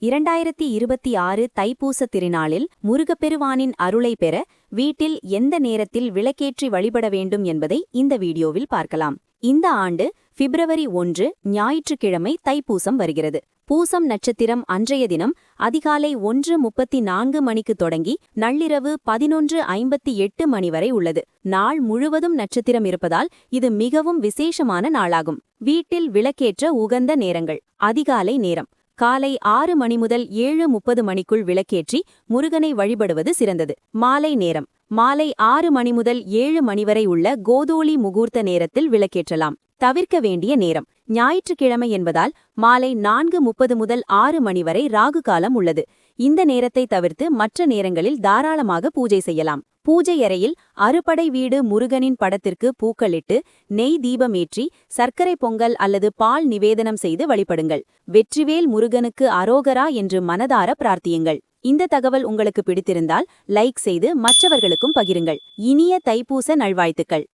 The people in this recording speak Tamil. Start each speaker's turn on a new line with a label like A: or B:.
A: 2026 தைப்பூச திருநாளில் முருகப்பெருமானின் அருளை பெற வீட்டில் எந்த நேரத்தில் விளக்கேற்றி வழிபட வேண்டும் என்பதை இந்த வீடியோவில் பார்க்கலாம். இந்த ஆண்டு பிப்ரவரி 1 ஞாயிற்றுக்கிழமை தைப்பூசம் வருகிறது. பூசம் நட்சத்திரம் அன்றைய தினம் அதிகாலை 1:34 மணிக்கு தொடங்கி நள்ளிரவு 11:58 மணி வரை உள்ளது. நாள் முழுவதும் நட்சத்திரம் இருப்பதால் இது மிகவும் விசேஷமான நாளாகும். வீட்டில் விளக்கேற்ற உகந்த நேரங்கள்: அதிகாலை நேரம் காலை 6 மணி முதல் 7:30 மணிக்குள் விளக்கேற்றி முருகனை வழிபடுவது சிறந்தது. மாலை நேரம் மாலை 6 மணி முதல் 7 மணி வரை உள்ள கோதூளி முகூர்த்த நேரத்தில் விளக்கேற்றலாம். தவிர்க்க வேண்டிய நேரம்: ஞாயிற்றுக்கிழமை என்பதால் மாலை 4:30 முதல் 6 மணி வரை ராகு காலம் உள்ளது. இந்த நேரத்தை தவிர்த்து மற்ற நேரங்களில் தாராளமாக பூஜை செய்யலாம். பூஜை அறையில் அறுபடை வீடு முருகனின் படத்திற்கு பூக்களிட்டு நெய் தீபமேற்றி சர்க்கரை பொங்கல் அல்லது பால் நிவேதனம் செய்து வழிபடுங்கள். வெற்றிவேல் முருகனுக்கு அரோகரா என்று மனதார பிரார்த்தியுங்கள். இந்த தகவல் உங்களுக்கு பிடித்திருந்தால் லைக் செய்து மற்றவர்களுக்கும் பகிருங்கள். இனிய தைப்பூச நல்வாழ்த்துக்கள்.